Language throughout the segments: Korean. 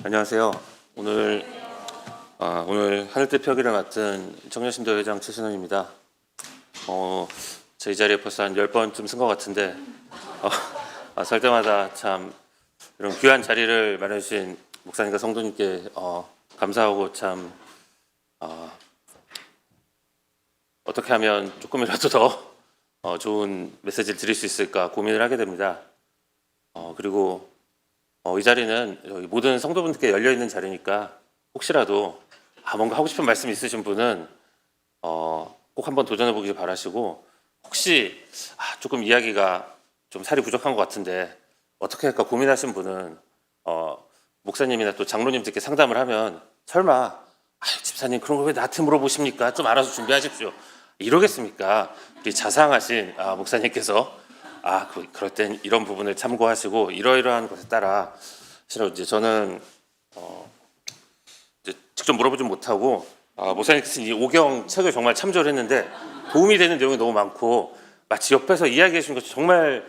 안녕하세요. 오늘 하늘빛 표기를 맡은 청년신도 회장 최신원입니다. 제 자리에 벌써 한 10번쯤 쓴 것 같은데 설 때마다 참 이런 귀한 자리를 마련해 주신 목사님과 성도님께 감사하고 참 어떻게 하면 조금이라도 더 좋은 메시지를 드릴 수 있을까 고민을 하게 됩니다. 그리고 이 자리는 여기 모든 성도분들께 열려있는 자리니까 혹시라도 뭔가 하고 싶은 말씀 있으신 분은 꼭 한번 도전해 보길 바라시고, 혹시 조금 이야기가 좀 살이 부족한 것 같은데 어떻게 할까 고민하신 분은 목사님이나 또 장로님들께 상담을 하면 설마 집사님 그런 걸 왜 나한테 물어보십니까? 좀 알아서 준비하십시오. 이러겠습니까? 우리 자상하신 목사님께서 그럴 땐 이런 부분을 참고하시고 이러이러한 것에 따라, 사실 이제 저는 이제 직접 물어보지 못하고 목사님께서 이 오경 책을 정말 참조를 했는데 도움이 되는 내용이 너무 많고 마치 옆에서 이야기해 주신 것처럼 정말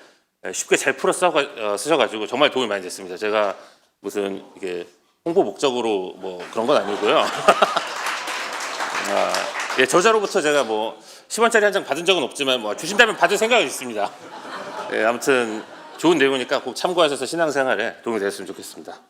쉽게 잘 풀어 쓰셔가지고 정말 도움이 많이 됐습니다. 제가 무슨 이게 홍보 목적으로 뭐 그런 건 아니고요. 저자로부터 제가 뭐 10원짜리 한 장 받은 적은 없지만 뭐 주신다면 받을 생각은 있습니다. 아무튼 좋은 내용이니까 꼭 참고하셔서 신앙생활에 도움이 되셨으면 좋겠습니다.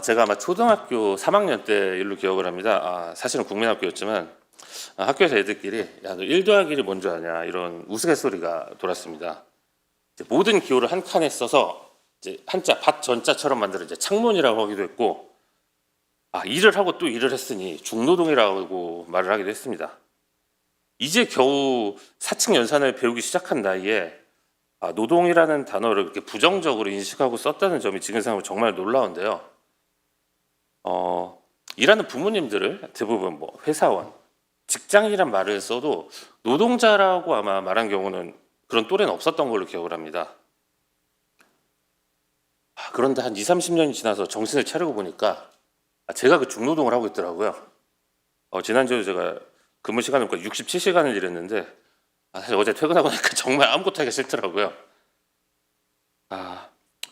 제가 아마 초등학교 3학년 때 일로 기억을 합니다. 사실은 국민학교였지만 학교에서 애들끼리 야, 너 1 더하기를 뭔지 아냐 이런 우스갯소리가 돌았습니다. 모든 기호를 한 칸에 써서 이제 한자 밭 전자처럼 만들어 이제 창문이라고 하기도 했고, 일을 하고 또 일을 했으니 중노동이라고 말을 하기도 했습니다. 이제 겨우 사칙 연산을 배우기 시작한 나이에 노동이라는 단어를 그렇게 부정적으로 인식하고 썼다는 점이 지금 생각하면 정말 놀라운데요. 일하는 부모님들을 대부분 뭐 회사원, 직장인이란 말을 써도 노동자라고 아마 말한 경우는 그런 또래는 없었던 걸로 기억을 합니다. 그런데 한 20-30년이 지나서 정신을 차리고 보니까 제가 그 중노동을 하고 있더라고요. 지난주에 제가 근무 시간을 67시간을 일했는데 사실 어제 퇴근하고 나니까 정말 아무것도 하기가 싫더라고요.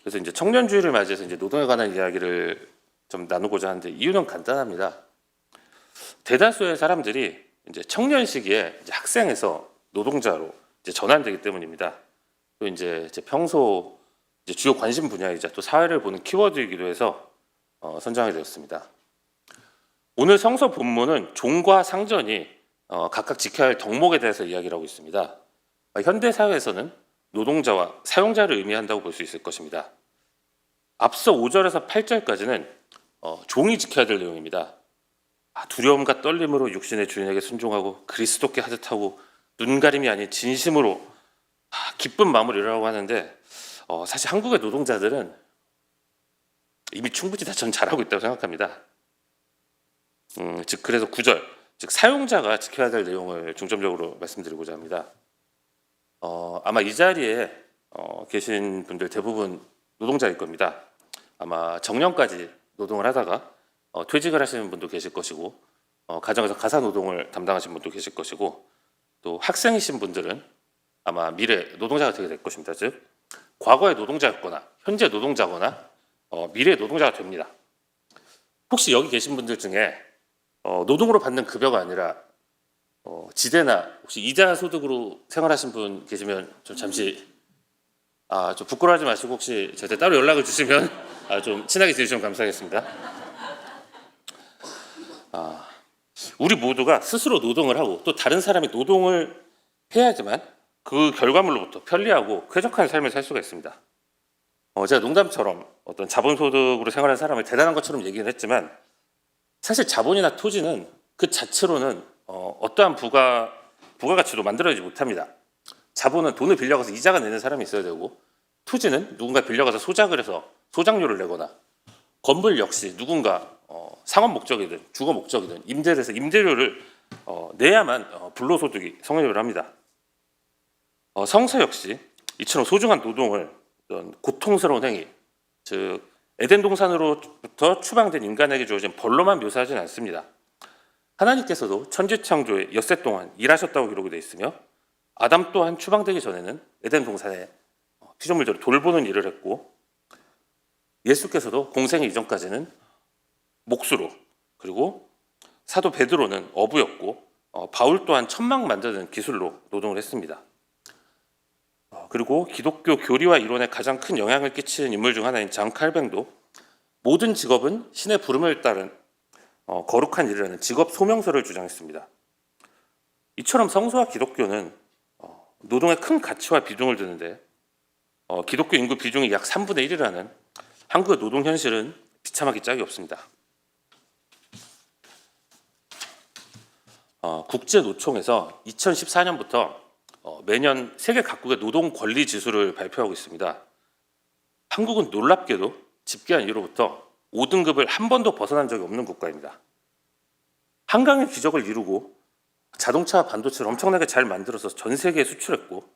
그래서 이제 청년주의를 맞이해서 이제 노동에 관한 이야기를 좀 나누고자 하는데 이유는 간단합니다. 대다수의 사람들이 이제 청년 시기에 이제 학생에서 노동자로 이제 전환되기 때문입니다. 또 이제 평소 이제 주요 관심 분야이자 또 사회를 보는 키워드이기도 해서 선정하게 되었습니다. 오늘 성서 본문은 종과 상전이 각각 지켜야 할 덕목에 대해서 이야기를 하고 있습니다. 현대 사회에서는 노동자와 사용자를 의미한다고 볼 수 있을 것입니다. 앞서 5절에서 8절까지는 종이 지켜야 될 내용입니다. 두려움과 떨림으로 육신의 주인에게 순종하고 그리스도께 하듯하고 눈가림이 아닌 진심으로 기쁜 마음으로 일하라고 하는데, 사실 한국의 노동자들은 이미 충분히 다 전 잘하고 있다고 생각합니다. 즉 그래서 9절, 즉 사용자가 지켜야 될 내용을 중점적으로 말씀드리고자 합니다. 아마 이 자리에 계신 분들 대부분 노동자일 겁니다. 아마 정년까지 노동을 하다가 퇴직을 하시는 분도 계실 것이고, 가정에서 가사 노동을 담당하시는 분도 계실 것이고, 또 학생이신 분들은 아마 미래 노동자가 되게 될 것입니다. 즉 과거의 노동자였거나 현재 노동자거나 미래의 노동자가 됩니다. 혹시 여기 계신 분들 중에 노동으로 받는 급여가 아니라 지대나 혹시 이자 소득으로 생활하신 분 계시면 좀 잠시 좀 부끄러워하지 마시고 혹시 저한테 따로 연락을 주시면 좀 친하게 지내주시면 감사하겠습니다. 우리 모두가 스스로 노동을 하고 또 다른 사람이 노동을 해야지만 그 결과물로부터 편리하고 쾌적한 삶을 살 수가 있습니다. 제가 농담처럼 어떤 자본소득으로 생활하는 사람을 대단한 것처럼 얘기는 했지만, 사실 자본이나 토지는 그 자체로는 어떠한 부가가치도 만들어내지 못합니다. 자본은 돈을 빌려가서 이자가 내는 사람이 있어야 되고, 토지는 누군가 빌려가서 소작을 해서 소작료를 내거나, 건물 역시 누군가 상업 목적이든 주거 목적이든 임대를 해서 임대료를 내야만 불로소득이 성립을 합니다. 성서 역시 이처럼 소중한 노동을 어떤 고통스러운 행위, 즉 에덴 동산으로부터 추방된 인간에게 주어진 벌로만 묘사하지는 않습니다. 하나님께서도 천지 창조의 엿새 동안 일하셨다고 기록이 되어 있으며, 아담 또한 추방되기 전에는 에덴 동산에 피조물들을 돌보는 일을 했고, 예수께서도 공생의 이전까지는 목수로, 그리고 사도 베드로는 어부였고, 바울 또한 천막 만드는 기술로 노동을 했습니다. 그리고 기독교 교리와 이론에 가장 큰 영향을 끼치는 인물 중 하나인 장 칼뱅도 모든 직업은 신의 부름을 따른 거룩한 일이라는 직업 소명서를 주장했습니다. 이처럼 성서와 기독교는 노동에 큰 가치와 비중을 두는데, 기독교 인구 비중이 약 3분의 1이라는 한국의 노동 현실은 비참하기 짝이 없습니다. 국제노총에서 2014년부터 매년 세계 각국의 노동 권리 지수를 발표하고 있습니다. 한국은 놀랍게도 집계한 이후로부터 5등급을 한 번도 벗어난 적이 없는 국가입니다. 한강의 기적을 이루고 자동차 반도체를 엄청나게 잘 만들어서 전 세계에 수출했고,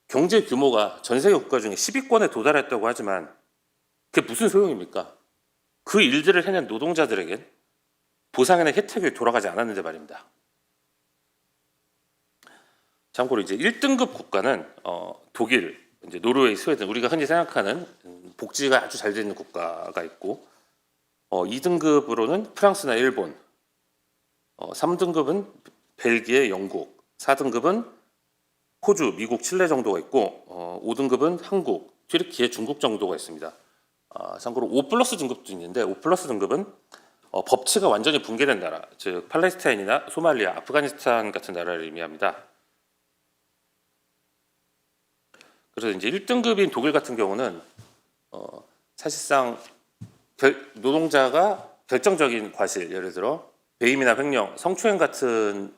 경제 규모가 전 세계 국가 중에 10위권에 도달했다고 하지만 그게 무슨 소용입니까? 그 일들을 해낸 노동자들에겐 보상이나 혜택이 돌아가지 않았는데 말입니다. 참고로 이제 1등급 국가는 독일, 이제 노르웨이, 스웨덴, 우리가 흔히 생각하는 복지가 아주 잘 되어 있는 국가가 있고, 2등급으로는 프랑스나 일본, 3등급은 벨기에, 영국, 4등급은 호주, 미국, 칠레 정도가 있고, 5등급은 한국, 튀르키예, 중국 정도가 있습니다. 참고로 5+ 등급도 있는데 5+ 등급은 법치가 완전히 붕괴된 나라, 즉 팔레스타인이나 소말리아, 아프가니스탄 같은 나라를 의미합니다. 그래서 이제 1등급인 독일 같은 경우는 사실상 노동자가 결정적인 과실, 예를 들어 배임이나 횡령, 성추행 같은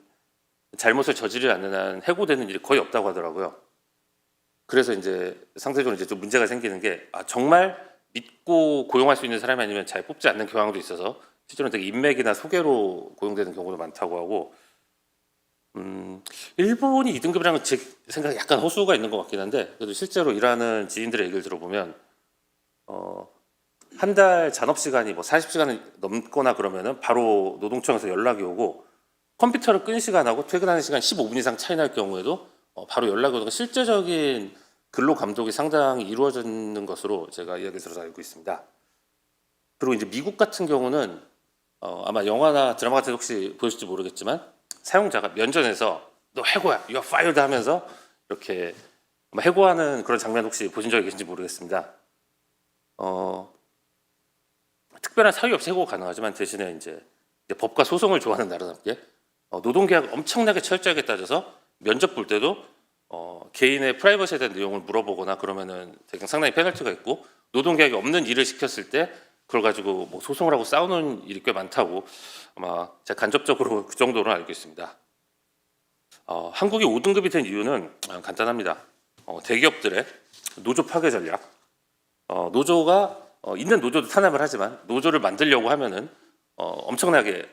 잘못을 저지르지 않는 한 해고되는 일이 거의 없다고 하더라고요. 그래서 이제 상대적으로 이제 좀 문제가 생기는 게, 정말 믿고 고용할 수 있는 사람이 아니면 잘 뽑지 않는 경향도 있어서 실제로는 되게 인맥이나 소개로 고용되는 경우도 많다고 하고, 일본이 2등급이라는 제 생각에 약간 호소가 있는 것 같긴 한데, 그래도 실제로 일하는 지인들의 얘기를 들어보면 한 달 잔업 시간이 뭐 40시간을 넘거나 그러면은 바로 노동청에서 연락이 오고, 컴퓨터를 끈 시간하고 퇴근하는 시간 15분 이상 차이 날 경우에도 바로 연락이 오고, 실제적인 근로 감독이 상당히 이루어지는 것으로 제가 이야기를 들어서 알고 있습니다. 그리고 이제 미국 같은 경우는 아마 영화나 드라마 같은 데 혹시 보실지 모르겠지만, 사용자가 면전에서 너 해고야, you're fired 하면서 이렇게 해고하는 그런 장면 혹시 보신 적이 계신지 모르겠습니다. 특별한 사유 없이 해고가 가능하지만 대신에 이제 법과 소송을 좋아하는 나라답게 노동계약 엄청나게 철저하게 따져서 면접 볼 때도 개인의 프라이버시에 대한 내용을 물어보거나 그러면은 되게 상당히 페널티가 있고, 노동계약이 없는 일을 시켰을 때 그걸 가지고 뭐 소송을 하고 싸우는 일이 꽤 많다고 아마 제가 간접적으로 그 정도로 알고 있습니다. 한국이 5등급이 된 이유는 간단합니다. 대기업들의 노조 파괴 전략, 노조가 있는 노조도 탄압을 하지만 노조를 만들려고 하면은 엄청나게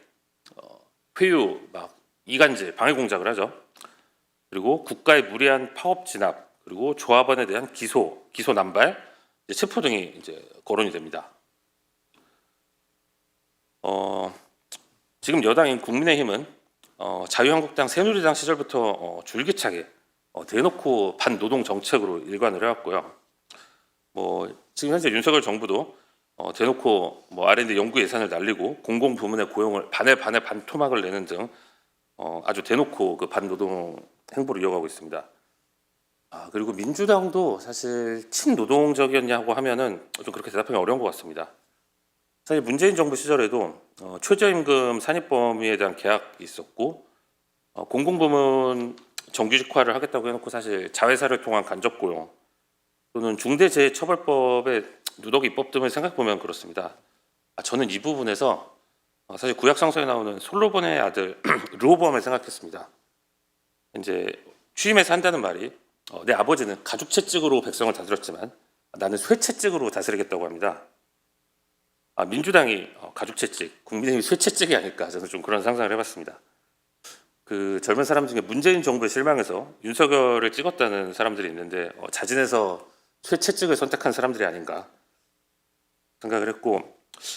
회유, 막 이간질, 방해 공작을 하죠. 그리고 국가의 무리한 파업 진압, 그리고 조합원에 대한 기소 남발, 체포 등이 이제 거론이 됩니다. 지금 여당인 국민의힘은 자유한국당, 새누리당 시절부터 줄기차게 대놓고 반노동 정책으로 일관을 해왔고요. 지금 현재 윤석열 정부도 대놓고 R&D 연구 예산을 날리고 공공 부문의 고용을 반에 반토막을 내는 등 아주 대놓고 그 반노동 행보를 이어가고 있습니다. 그리고 민주당도 사실 친노동적이었냐고 하면은 좀 그렇게 대답하기 어려운 것 같습니다. 사실 문재인 정부 시절에도 최저임금 산입 범위에 대한 계약이 있었고, 공공부문 정규직화를 하겠다고 해놓고 사실 자회사를 통한 간접 고용 또는 중대재해처벌법의 누더기 입법 등을 생각해보면 그렇습니다. 저는 이 부분에서 사실 구약성서에 나오는 솔로몬의 아들 르호보암을 생각했습니다. 이제 취임해서 한다는 말이 내 아버지는 가죽 채찍으로 백성을 다스렸지만 나는 쇠 채찍으로 다스리겠다고 합니다. 민주당이 가죽 채찍, 국민의힘이 쇠 채찍이 아닐까, 저는 좀 그런 상상을 해봤습니다. 그 젊은 사람 중에 문재인 정부에 실망해서 윤석열을 찍었다는 사람들이 있는데 자진해서 쇠 채찍을 선택한 사람들이 아닌가 생각을 했고,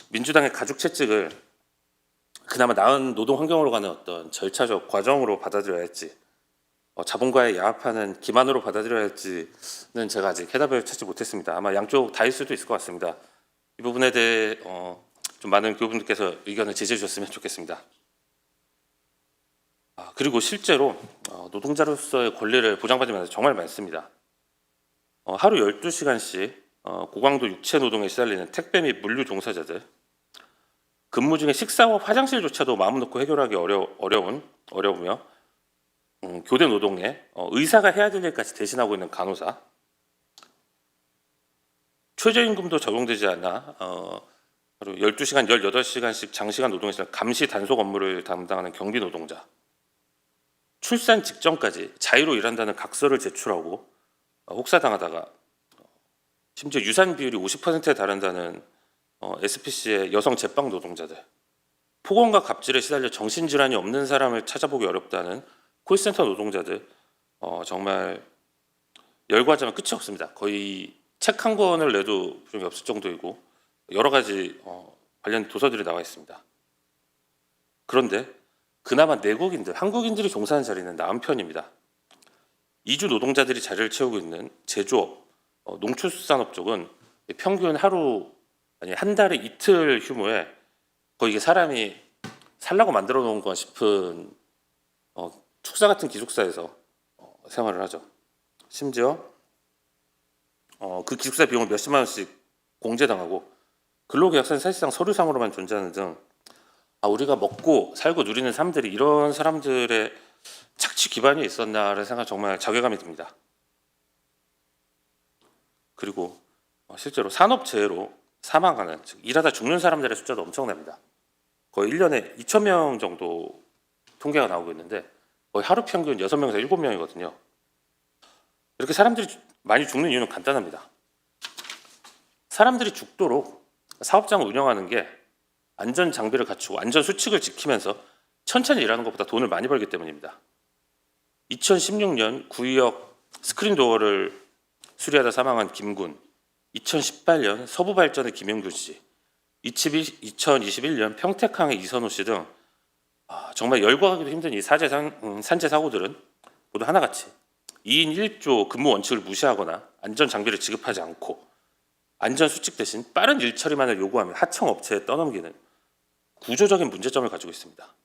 민주당의 가죽 채찍을 그나마 나은 노동 환경으로 가는 어떤 절차적 과정으로 받아들여야 했지, 자본과의 양합하는 기만으로 받아들여야 할지는 제가 아직 해답을 찾지 못했습니다. 아마 양쪽 다일 수도 있을 것 같습니다. 이 부분에 대해 좀 많은 교분들께서 의견을 제시해 주셨으면 좋겠습니다. 그리고 실제로 노동자로서의 권리를 보장받는 면에서 정말 많습니다. 하루 12시간씩 고강도 육체 노동에 시달리는 택배 및 물류 종사자들, 근무 중에 식사와 화장실조차도 마음 놓고 해결하기 어려우며 교대 노동에 의사가 해야 될 일까지 대신하고 있는 간호사, 최저임금도 적용되지 않아 하루 12시간, 18시간씩 장시간 노동에서 감시 단속 업무를 담당하는 경비 노동자, 출산 직전까지 자유로 일한다는 각서를 제출하고 혹사당하다가 심지어 유산 비율이 50%에 달한다는 SPC의 여성 제빵 노동자들, 폭언과 갑질에 시달려 정신질환이 없는 사람을 찾아보기 어렵다는 콜센터 노동자들, 정말 열거하자면 끝이 없습니다. 거의 책 한 권을 내도 부족이 없을 정도이고 여러 가지 관련 도서들이 나와 있습니다. 그런데 그나마 내국인들, 한국인들이 종사하는 자리는 나은 편입니다. 이주 노동자들이 자리를 채우고 있는 제조업, 농축산업 쪽은 평균 한 달에 이틀 휴무에 거의 이게 사람이 살라고 만들어 놓은 건 싶은 축사 같은 기숙사에서 생활을 하죠. 심지어 그 기숙사 비용을 몇십만 원씩 공제당하고 근로계약서는 사실상 서류상으로만 존재하는 등 우리가 먹고 살고 누리는 사람들이 이런 사람들의 착취 기반이 있었나라는 생각 정말 자괴감이 듭니다. 그리고 실제로 산업재해로 사망하는, 즉 일하다 죽는 사람들의 숫자도 엄청납니다. 거의 1년에 2,000명 정도 통계가 나오고 있는데 거의 하루 평균 6명에서 7명이거든요. 이렇게 사람들이 많이 죽는 이유는 간단합니다. 사람들이 죽도록 사업장을 운영하는 게 안전 장비를 갖추고 안전 수칙을 지키면서 천천히 일하는 것보다 돈을 많이 벌기 때문입니다. 2016년 구의역 스크린도어를 수리하다 사망한 김군, 2018년 서부발전의 김영균 씨, 2021년 평택항의 이선호 씨 등 정말 열거하기도 힘든 이 산재 사고들은 모두 하나같이 2인 1조 근무 원칙을 무시하거나 안전 장비를 지급하지 않고 안전 수칙 대신 빠른 일 처리만을 요구하며 하청 업체에 떠넘기는 구조적인 문제점을 가지고 있습니다.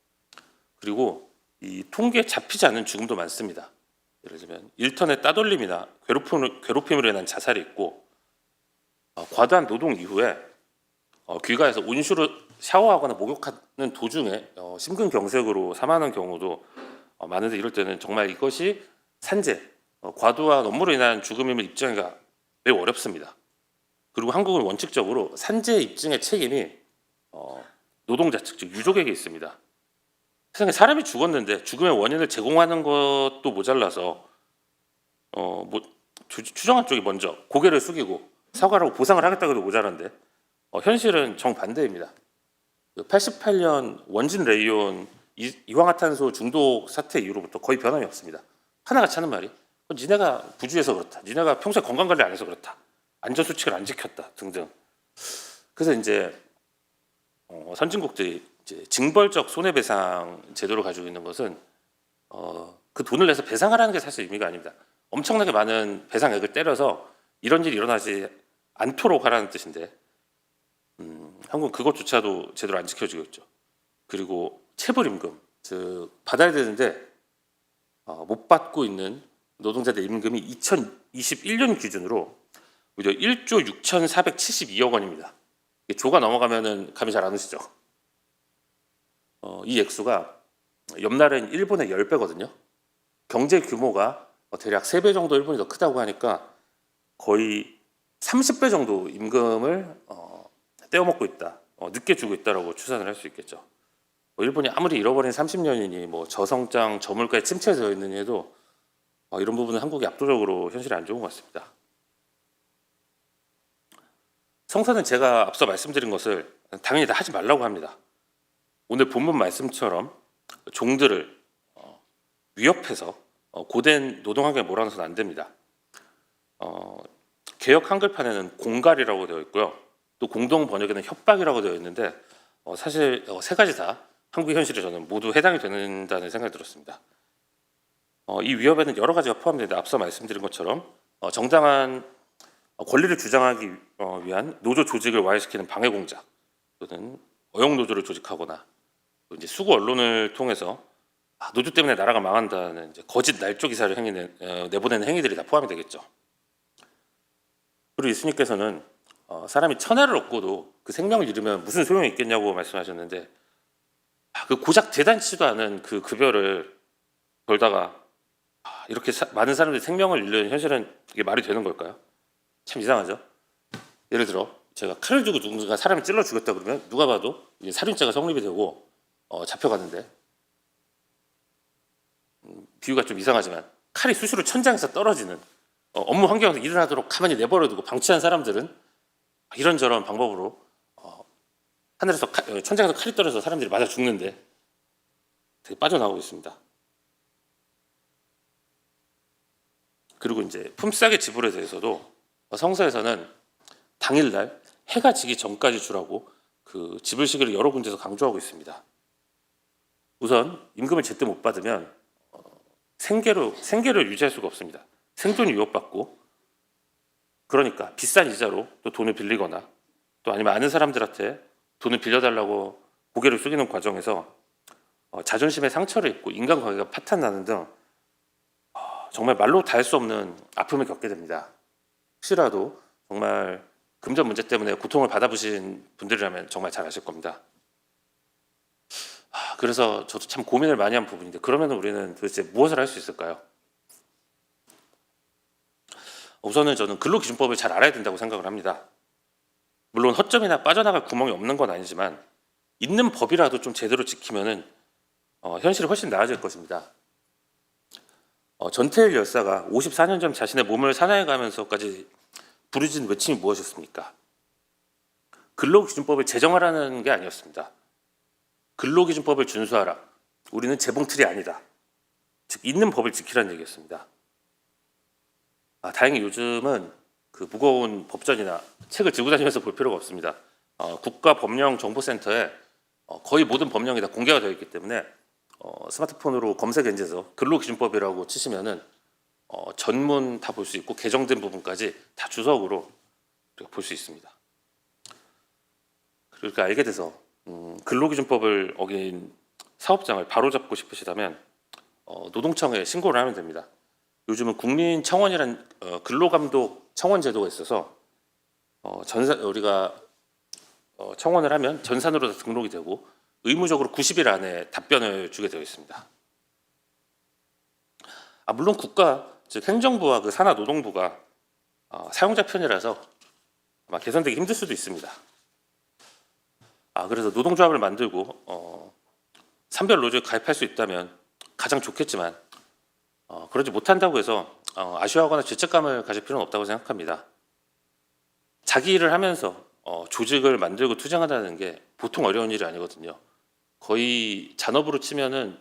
그리고 이 통계에 잡히지 않는 죽음도 많습니다. 예를 들면 일터내 따돌림이나 괴롭힘으로 인한 자살이 있고 과도한 노동 이후에 귀가해서 온수로 샤워하거나 목욕하는 도중에 심근경색으로 사망하는 경우도 많은데 이럴 때는 정말 이것이 산재, 과도한 업무로 인한 죽음임을 입증하기가 매우 어렵습니다. 그리고 한국은 원칙적으로 산재 입증의 책임이 노동자 측, 즉 유족에게 있습니다. 세상에 사람이 죽었는데 죽음의 원인을 제공하는 것도 모자라서 추정한 쪽이 먼저 고개를 숙이고 사과를 하고 보상을 하겠다고 해도 모자란데 현실은 정반대입니다. 88년 원진 레이온 이황화탄소 중독 사태 이후로부터 거의 변함이 없습니다. 하나같이 하는 말이 니네가 부주해서 그렇다, 니네가 평소에 건강관리 안 해서 그렇다, 안전수칙을 안 지켰다 등등. 그래서 이제 선진국들이 이제 징벌적 손해배상 제도를 가지고 있는 것은 그 돈을 내서 배상을 하는 게 사실 의미가 아닙니다. 엄청나게 많은 배상액을 때려서 이런 일이 일어나지 않도록 하라는 뜻인데 한국은 그것조차도 제대로 안 지켜지고 있죠. 그리고 체불임금, 즉 받아야 되는데 못 받고 있는 노동자들 임금이 2021년 기준으로 무려 1조 6,472억 원입니다. 조가 넘어가면은 감이 잘 안 오시죠. 이 액수가 옆나라인 일본의 10배거든요. 경제 규모가 대략 3배 정도 일본이 더 크다고 하니까 거의 30배 정도 임금을 떼어먹고 있다, 늦게 주고 있다라고 추산을 할 수 있겠죠. 일본이 아무리 잃어버린 30년이니 저성장, 저물가에 침체되어 있는 해도 이런 부분은 한국이 압도적으로 현실이 안 좋은 것 같습니다. 성사는 제가 앞서 말씀드린 것을 당연히 다 하지 말라고 합니다. 오늘 본문 말씀처럼 종들을 위협해서 고된 노동환경에 몰아넣어서는 안 됩니다. 개역 한글판에는 공갈이라고 되어 있고요. 또 공동 번역에는 협박이라고 되어 있는데 사실 세 가지 다 한국의 현실에 저는 모두 해당이 된다는 생각이 들었습니다. 이 위협에는 여러 가지가 포함되는데 앞서 말씀드린 것처럼 정당한 권리를 주장하기 위한 노조 조직을 와해시키는 방해 공작 또는 어용 노조를 조직하거나 또 이제 수구 언론을 통해서 노조 때문에 나라가 망한다는 이제 거짓 날조 기사를 내보내는 행위들이 다 포함이 되겠죠. 그리고 예수님께서는 사람이 천하를 얻고도 그 생명을 잃으면 무슨 소용이 있겠냐고 말씀하셨는데 그 고작 대단치도 않은 그 급여를 벌다가 이렇게 많은 사람들이 생명을 잃는 현실은 이게 말이 되는 걸까요? 참 이상하죠. 예를 들어 제가 칼을 쥐고 누군가 사람을 찔러 죽였다 그러면 누가 봐도 이제 살인죄가 성립이 되고 잡혀가는데 비유가 좀 이상하지만 칼이 수시로 천장에서 떨어지는 업무 환경에서 일을 하도록 가만히 내버려두고 방치한 사람들은 이런저런 방법으로 하늘에서 천장에서 칼이 떨어져서 사람들이 맞아 죽는데 되게 빠져나오고 있습니다. 그리고 이제 품삯의 지불에 대해서도 성서에서는 당일날 해가 지기 전까지 주라고 그 지불 시기를 여러 군데서 강조하고 있습니다. 우선 임금을 제때 못 받으면 생계를 유지할 수가 없습니다. 생존이 위협받고 그러니까 비싼 이자로 또 돈을 빌리거나 또 아니면 아는 사람들한테 돈을 빌려달라고 고개를 숙이는 과정에서 자존심에 상처를 입고 인간관계가 파탄나는 등 정말 말로 다 할 수 없는 아픔을 겪게 됩니다. 혹시라도 정말 금전 문제 때문에 고통을 받아보신 분들이라면 정말 잘 아실 겁니다. 그래서 저도 참 고민을 많이 한 부분인데 그러면 우리는 도대체 무엇을 할 수 있을까요? 우선은 저는 근로기준법을 잘 알아야 된다고 생각을 합니다. 물론 허점이나 빠져나갈 구멍이 없는 건 아니지만 있는 법이라도 좀 제대로 지키면은 현실이 훨씬 나아질 것입니다. 전태일 열사가 54년 전 자신의 몸을 사나이 가면서까지 부르짖은 외침이 무엇이었습니까? 근로기준법을 제정하라는 게 아니었습니다. 근로기준법을 준수하라. 우리는 재봉틀이 아니다. 즉 있는 법을 지키라는 얘기였습니다. 다행히 요즘은 그 무거운 법전이나 책을 들고 다니면서 볼 필요가 없습니다. 국가법령정보센터에 거의 모든 법령이 다 공개가 되어 있기 때문에 스마트폰으로 검색 엔진에서 근로기준법이라고 치시면은 전문 다 볼 수 있고 개정된 부분까지 다 주석으로 볼 수 있습니다. 그러니까 알게 돼서 근로기준법을 어긴 사업장을 바로잡고 싶으시다면 노동청에 신고를 하면 됩니다. 요즘은 국민청원이란 근로감독 청원 제도가 있어서 우리가 청원을 하면 전산으로 등록이 되고 의무적으로 90일 안에 답변을 주게 되어 있습니다. 물론 국가, 즉 행정부와 그 산하노동부가 사용자 편이라서 아마 개선되기 힘들 수도 있습니다. 그래서 노동조합을 만들고 산별 노조에 가입할 수 있다면 가장 좋겠지만 그러지 못한다고 해서 아쉬워하거나 죄책감을 가질 필요는 없다고 생각합니다. 자기 일을 하면서 조직을 만들고 투쟁한다는 게 보통 어려운 일이 아니거든요. 거의 잔업으로 치면은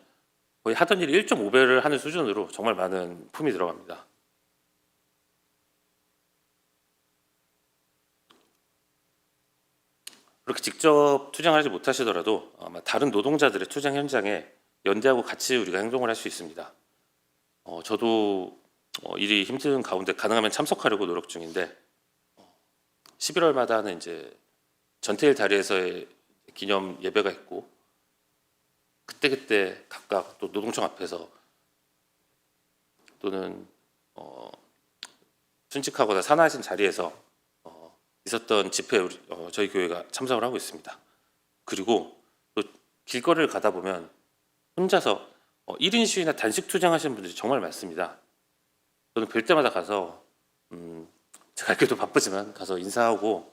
거의 하던 일이 1.5배를 하는 수준으로 정말 많은 품이 들어갑니다. 그렇게 직접 투쟁을 하지 못하시더라도 아마 다른 노동자들의 투쟁 현장에 연대하고 같이 우리가 행동을 할 수 있습니다. 저도 일이 힘든 가운데 가능하면 참석하려고 노력 중인데 11월마다 하는 이제 전태일 다리에서의 기념 예배가 있고 그때 각각 또 노동청 앞에서 또는 순직하거나 산하하신 자리에서 있었던 집회에 저희 교회가 참석을 하고 있습니다. 그리고 또 길거리를 가다 보면 혼자서 1인 시위나 단식 투쟁하시는 분들이 정말 많습니다. 저는 뵐 때마다 가서 제가 알기도 바쁘지만 가서 인사하고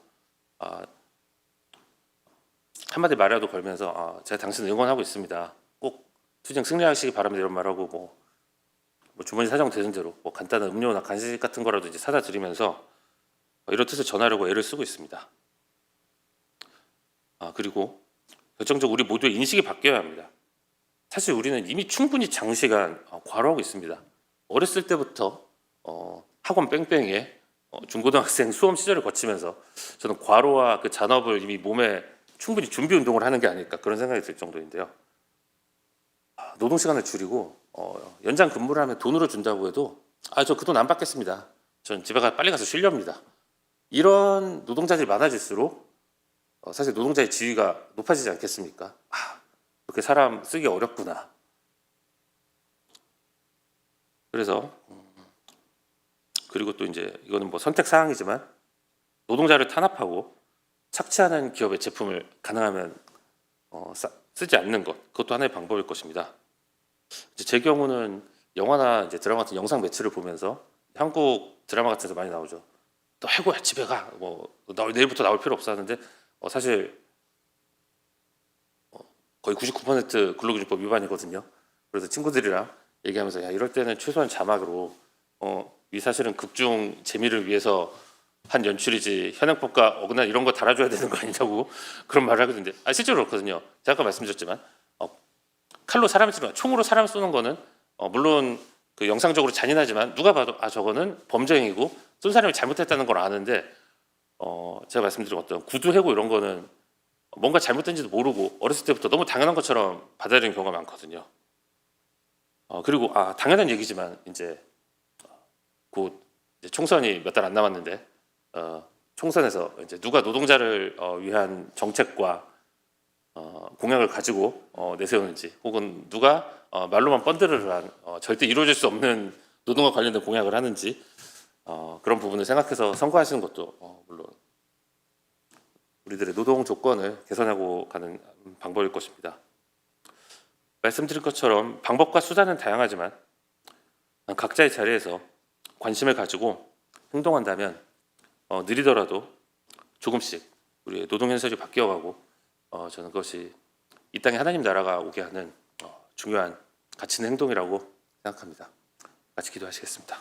한마디 말이라도 걸면서 제가 당신 응원하고 있습니다. 꼭 투쟁 승리하시기 바랍니다. 이런 말하고 뭐 주머니 사정 되는 대로 뭐 간단한 음료나 간식 같은 거라도 이제 사다 드리면서 이런 뜻을 전하려고 애를 쓰고 있습니다. 그리고 결정적으로 우리 모두의 인식이 바뀌어야 합니다. 사실 우리는 이미 충분히 장시간 과로하고 있습니다. 어렸을 때부터 학원 뺑뺑이에 중고등학생 수험 시절을 거치면서 저는 과로와 그 잔업을 이미 몸에 충분히 준비 운동을 하는 게 아닐까 그런 생각이 들 정도인데요. 노동 시간을 줄이고 연장 근무를 하면 돈으로 준다고 해도 저 그 돈 안 받겠습니다. 전 집에 빨리 가서 쉬렵니다. 이런 노동자들이 많아질수록 사실 노동자의 지위가 높아지지 않겠습니까? 이렇게 사람 쓰기 어렵구나. 그래서 그리고 또 이제 이거는 뭐 선택 사항이지만 노동자를 탄압하고 착취하는 기업의 제품을 가능하면 쓰지 않는 것, 그것도 하나의 방법일 것입니다. 이제 제 경우는 영화나 이제 드라마 같은 영상 매체를 보면서 한국 드라마 같은 데서 많이 나오죠. 너 해고야, 집에 가. 내일부터 나올 필요 없어 하는데 사실 거의 99% 근로기준법 위반이거든요. 그래서 친구들이랑 얘기하면서 야, 이럴 때는 최소한 자막으로 이 사실은 극중 재미를 위해서 한 연출이지 현행법과 어긋나 이런 거 달아줘야 되는 거 아니냐고 그런 말을 하거든요. 실제로 그렇거든요. 제가 아까 말씀드렸지만 칼로 사람을 쏘는 총으로 사람을 쏘는 거는 물론 그 영상적으로 잔인하지만 누가 봐도 저거는 범죄 행위고 쏜 사람이 잘못했다는 걸 아는데 제가 말씀드린 어떤 구두 해고 이런 거는 뭔가 잘못된지도 모르고 어렸을 때부터 너무 당연한 것처럼 받아들이는 경우가 많거든요. 그리고 당연한 얘기지만 이제 곧 이제 총선이 몇 달 안 남았는데 총선에서 이제 누가 노동자를 위한 정책과 공약을 가지고 내세우는지 혹은 누가 말로만 번드르르 한 절대 이루어질 수 없는 노동과 관련된 공약을 하는지 그런 부분을 생각해서 선거하시는 것도 물론 우리들의 노동 조건을 개선하고 가는 방법일 것입니다. 말씀드린 것처럼 방법과 수단은 다양하지만 각자의 자리에서 관심을 가지고 행동한다면 느리더라도 조금씩 우리의 노동 현실이 바뀌어가고 저는 그것이 이 땅에 하나님 나라가 오게 하는 중요한 가치 있는 행동이라고 생각합니다. 같이 기도하시겠습니다.